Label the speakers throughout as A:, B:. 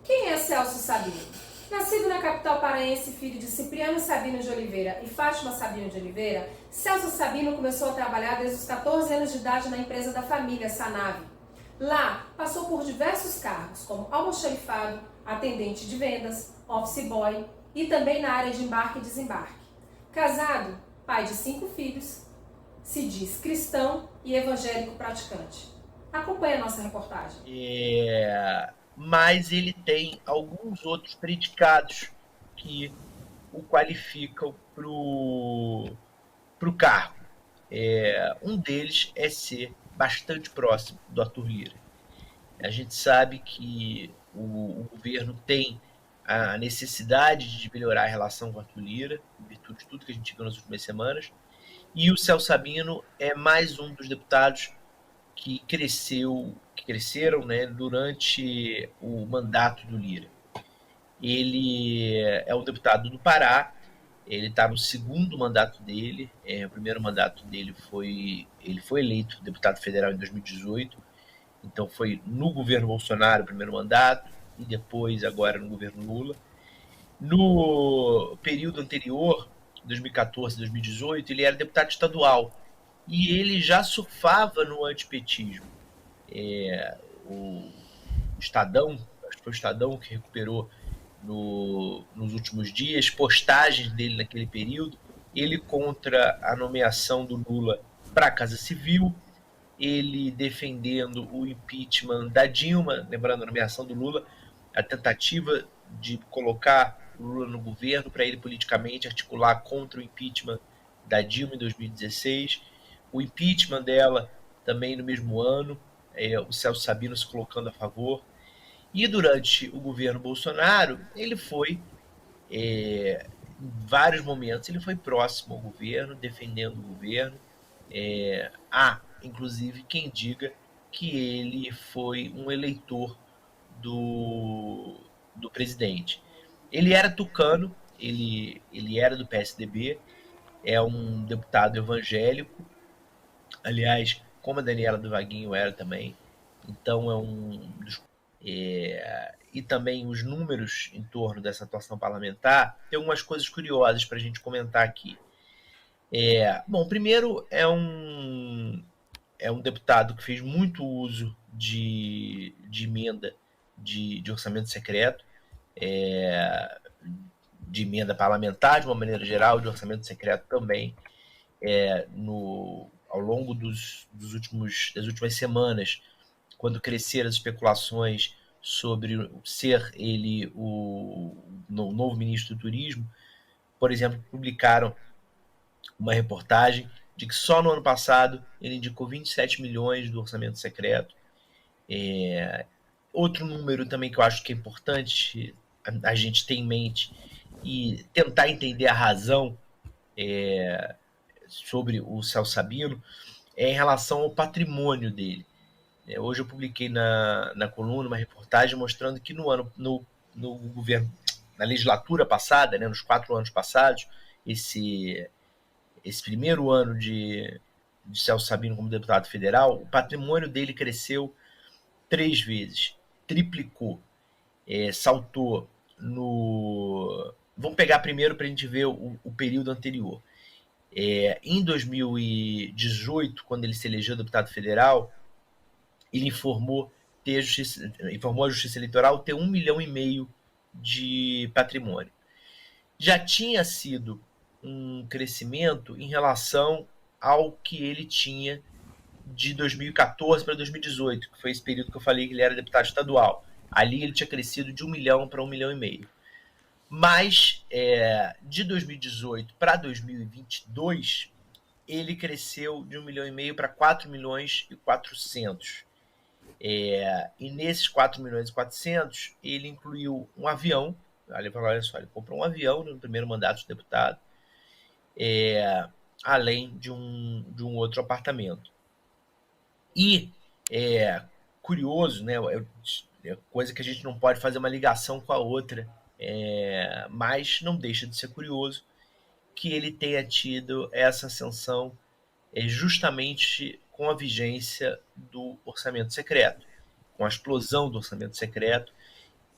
A: Quem é Celso Sabino? Nascido na capital paraense, filho de Cipriano Sabino de Oliveira e Fátima Sabino de Oliveira, Celso Sabino começou a trabalhar desde os 14 anos de idade na empresa da família, Sanave. Lá, passou por diversos cargos, como almoxarifado, atendente de vendas, office boy e também na área de embarque e desembarque. Casado, pai de 5 filhos, se diz cristão e evangélico praticante. Acompanhe a nossa reportagem.
B: Mas ele tem alguns outros predicados que o qualificam para o cargo. Um deles é ser bastante próximo do Arthur Lira. A gente sabe que o governo tem a necessidade de melhorar a relação com o Arthur Lira, em virtude de tudo que a gente viu nas últimas semanas, e o Celso Sabino é mais um dos deputados que cresceram, né, durante o mandato do Lira. Ele é um deputado do Pará, ele está no segundo mandato dele, o primeiro mandato dele ele foi eleito deputado federal em 2018, então foi no governo Bolsonaro o primeiro mandato, e depois agora no governo Lula. No período anterior, 2014, 2018, ele era deputado estadual, e ele já surfava no antipetismo. O Estadão, acho que foi o Estadão que recuperou nos últimos dias postagens dele naquele período, ele contra a nomeação do Lula para a Casa Civil, ele defendendo o impeachment da Dilma, lembrando a nomeação do Lula, a tentativa de colocar o Lula no governo para ele politicamente articular contra o impeachment da Dilma em 2016, o impeachment dela também no mesmo ano, o Celso Sabino se colocando a favor. E durante o governo Bolsonaro, ele foi, em vários momentos, ele foi próximo ao governo, defendendo o governo. Há, inclusive, quem diga que ele foi um eleitor do presidente. Ele era tucano, ele era do PSDB, é um deputado evangélico, aliás, como a Daniela do Vaguinho era também, então é um dos... e também os números em torno dessa atuação parlamentar, tem algumas coisas curiosas para a gente comentar aqui. Bom, primeiro é um deputado que fez muito uso de emenda de orçamento secreto, de emenda parlamentar de uma maneira geral, de orçamento secreto também. Ao longo das últimas semanas, quando cresceram as especulações sobre ser ele o novo ministro do Turismo, por exemplo, publicaram uma reportagem de que só no ano passado ele indicou 27 milhões do orçamento secreto. Outro número também que eu acho que é importante a gente ter em mente e tentar entender a razão sobre o Celso Sabino é em relação ao patrimônio dele. Hoje eu publiquei na coluna uma reportagem mostrando que no governo, na legislatura passada, né, nos 4 anos passados, esse primeiro ano de Celso Sabino como deputado federal, o patrimônio dele cresceu 3 vezes, triplicou, saltou no... Vamos pegar primeiro para a gente ver o período anterior. Em 2018, quando ele se elegeu deputado federal, ele informou a Justiça Eleitoral ter 1,5 milhão de patrimônio. Já tinha sido um crescimento em relação ao que ele tinha de 2014 para 2018, que foi esse período que eu falei que ele era deputado estadual. Ali ele tinha crescido de 1 milhão para 1,5 milhão. Mas de 2018 para 2022, ele cresceu de 1,5 milhão para 4 milhões e 400. E nesses 4 milhões e 400, ele incluiu um avião. Olha só, ele comprou um avião no primeiro mandato de deputado, além de um outro apartamento. E curioso, né? Coisa que a gente não pode fazer uma ligação com a outra, mas não deixa de ser curioso. que ele tenha tido essa ascensão justamente com a vigência do orçamento secreto, com a explosão do orçamento secreto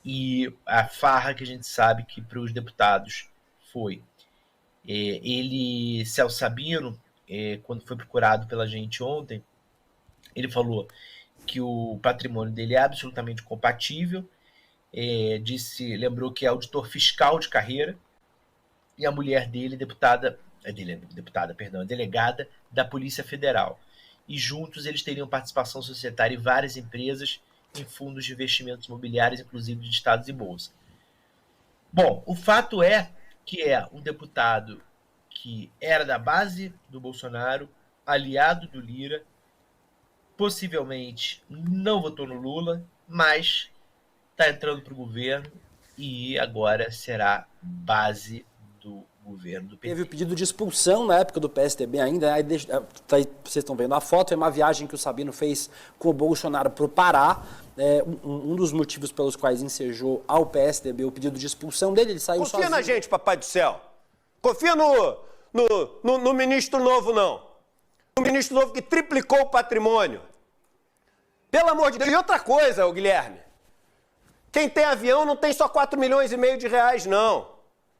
B: e a farra que a gente sabe que para os deputados foi. Celso Sabino, quando foi procurado pela gente ontem, ele falou que o patrimônio dele é absolutamente compatível, lembrou que é auditor fiscal de carreira, e a mulher dele, delegada da Polícia Federal. E juntos eles teriam participação societária em várias empresas, em fundos de investimentos imobiliários, inclusive de estados e bolsa. Bom, o fato é que é um deputado que era da base do Bolsonaro, aliado do Lira, possivelmente não votou no Lula, mas está entrando para o governo e agora será base do governo do PT.
C: Teve o pedido de expulsão na época do PSDB ainda, vocês estão vendo a foto, é uma viagem que o Sabino fez com o Bolsonaro para o Pará, um dos motivos pelos quais ensejou ao PSDB o pedido de expulsão dele, ele saiu
D: Confia
C: sozinho.
D: na gente, papai do céu. Confia no ministro novo, não. No ministro novo que triplicou o patrimônio. Pelo amor de Deus. E outra coisa, Guilherme, quem tem avião não tem só 4,5 milhões de reais, não.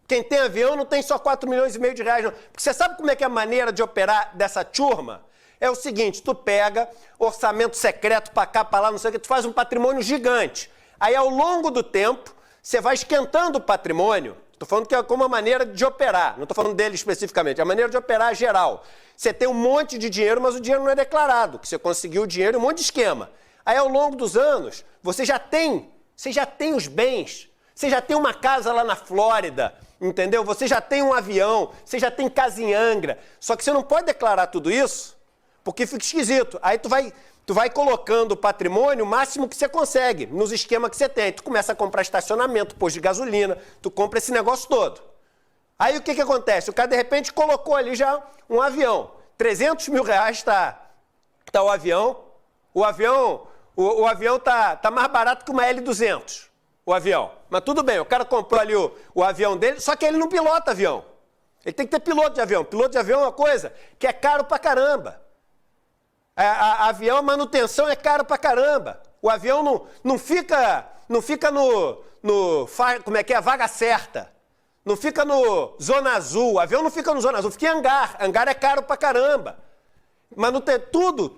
D: Quem tem avião não tem só 4,5 milhões de reais, não. Porque você sabe como é que é a maneira de operar dessa turma? É o seguinte, tu pega orçamento secreto pra cá, pra lá, não sei o que, tu faz um patrimônio gigante. Aí, ao longo do tempo, você vai esquentando o patrimônio. Tô falando que é como uma maneira de operar, não tô falando dele especificamente, é a maneira de operar geral. Você tem um monte de dinheiro, mas o dinheiro não é declarado, que você conseguiu o dinheiro, um monte de esquema. Aí, ao longo dos anos, você já tem os bens, você já tem uma casa lá na Flórida, entendeu? Você já tem um avião, você já tem casa em Angra. Só que você não pode declarar tudo isso, porque fica esquisito. Aí tu vai colocando o patrimônio o máximo que você consegue, nos esquemas que você tem. Tu começa a comprar estacionamento, posto de gasolina, tu compra esse negócio todo. Aí o que acontece? O cara, de repente, colocou ali já um avião. 300 mil reais tá o avião. O avião tá mais barato que uma L200. O avião. Mas tudo bem, o cara comprou ali o avião dele, só que ele não pilota avião. Ele tem que ter piloto de avião. Piloto de avião é uma coisa que é caro pra caramba. Avião, a manutenção é caro pra caramba. O avião não fica como é que é? A vaga certa. Não fica no Zona Azul. O avião não fica no Zona Azul, fica em hangar. Hangar é caro pra caramba.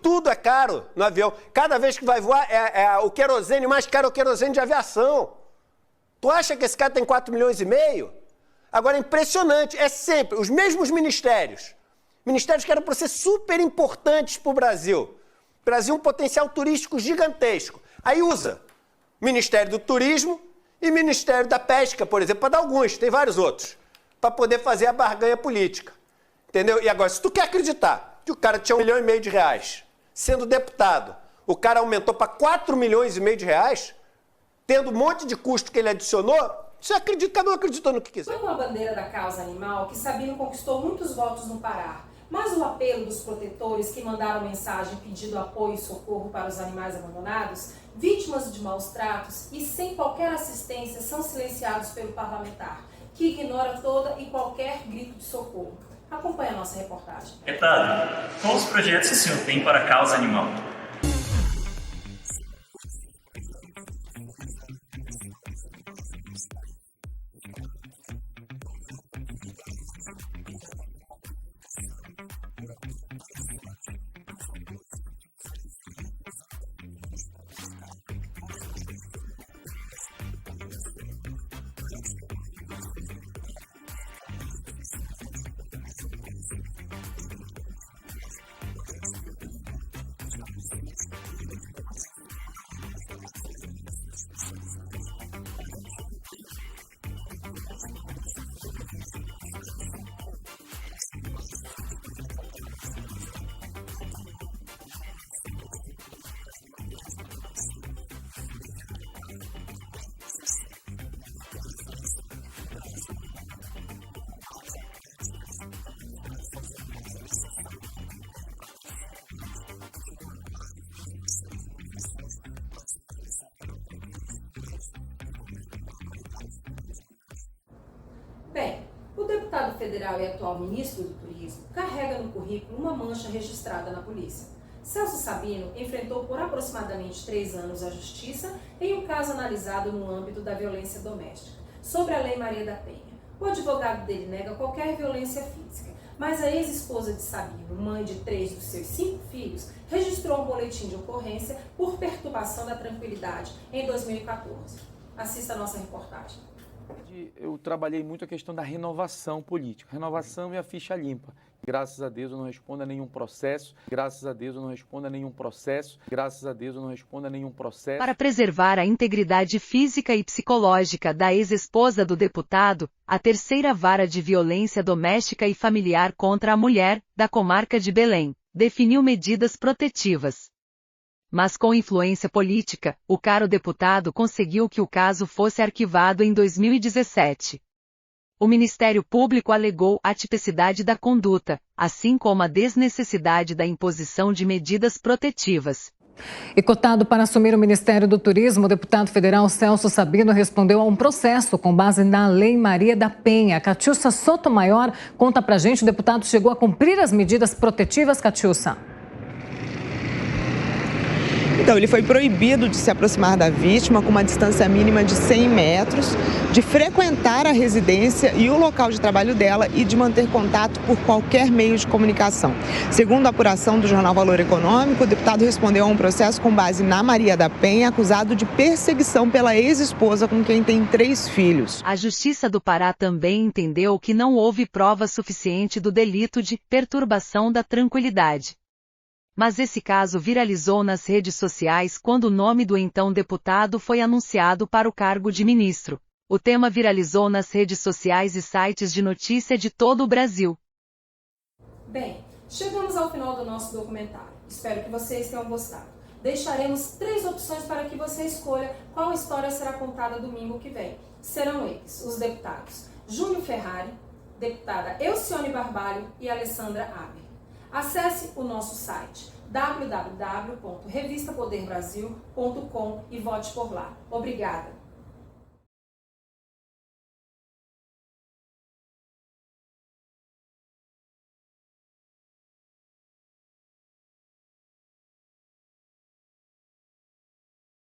D: Tudo é caro no avião. Cada vez que vai voar, o querosene mais caro é o querosene de aviação. Tu acha que esse cara tem 4,5 milhões? Agora, é impressionante, é sempre os mesmos ministérios. Ministérios que eram para ser super importantes para o Brasil. Brasil um potencial turístico gigantesco. Aí usa Ministério do Turismo e Ministério da Pesca, por exemplo, para dar alguns, tem vários outros, para poder fazer a barganha política. Entendeu? E agora, se tu quer acreditar que o cara tinha 1,5 milhão de reais, sendo deputado, o cara aumentou para 4,5 milhões de reais, tendo um monte de custo que ele adicionou, você acredita, cada um acreditou no que quiser.
A: Foi com a bandeira da causa animal que Sabino conquistou muitos votos no Pará. Mas o apelo dos protetores que mandaram mensagem pedindo apoio e socorro para os animais abandonados, vítimas de maus tratos e sem qualquer assistência, são silenciados pelo parlamentar, que ignora toda e qualquer grito de socorro. Acompanhe a nossa reportagem.
E: Deputado, quais projetos o senhor tem para a causa animal?
A: O deputado federal e atual ministro do Turismo carrega no currículo uma mancha registrada na polícia. Celso Sabino enfrentou por aproximadamente 3 anos a justiça em um caso analisado no âmbito da violência doméstica, sobre a Lei Maria da Penha. O advogado dele nega qualquer violência física, mas a ex-esposa de Sabino, mãe de 3 dos seus 5 filhos, registrou um boletim de ocorrência por perturbação da tranquilidade em 2014. Assista a nossa reportagem.
F: Eu trabalhei muito a questão da renovação política. Renovação e a ficha limpa. Graças a Deus eu não respondo a nenhum processo. Graças a Deus eu não respondo a nenhum processo. Graças a Deus eu não respondo a nenhum processo.
G: Para preservar a integridade física e psicológica da ex-esposa do deputado, a terceira vara de violência doméstica e familiar contra a mulher, da comarca de Belém, definiu medidas protetivas. Mas com influência política, o caro deputado conseguiu que o caso fosse arquivado em 2017. O Ministério Público alegou a tipicidade da conduta, assim como a desnecessidade da imposição de medidas protetivas.
H: E cotado para assumir o Ministério do Turismo, o deputado federal Celso Sabino respondeu a um processo com base na Lei Maria da Penha. Catiúcia Sotomayor conta pra gente, o deputado chegou a cumprir as medidas protetivas, Catiúcia?
I: Então, ele foi proibido de se aproximar da vítima com uma distância mínima de 100 metros, de frequentar a residência e o local de trabalho dela e de manter contato por qualquer meio de comunicação. Segundo a apuração do jornal Valor Econômico, o deputado respondeu a um processo com base na Maria da Penha, acusado de perseguição pela ex-esposa com quem tem 3 filhos.
G: A Justiça do Pará também entendeu que não houve prova suficiente do delito de perturbação da tranquilidade. Mas esse caso viralizou nas redes sociais quando o nome do então deputado foi anunciado para o cargo de ministro. O tema viralizou nas redes sociais e sites de notícia de todo o Brasil.
A: Bem, chegamos ao final do nosso documentário. Espero que vocês tenham gostado. Deixaremos 3 opções para que você escolha qual história será contada domingo que vem. Serão eles, os deputados Júlio Ferrari, deputada Elcione Barbalho e Alessandra Aber. Acesse o nosso site www.revistapoderbrasil.com e vote por lá. Obrigada!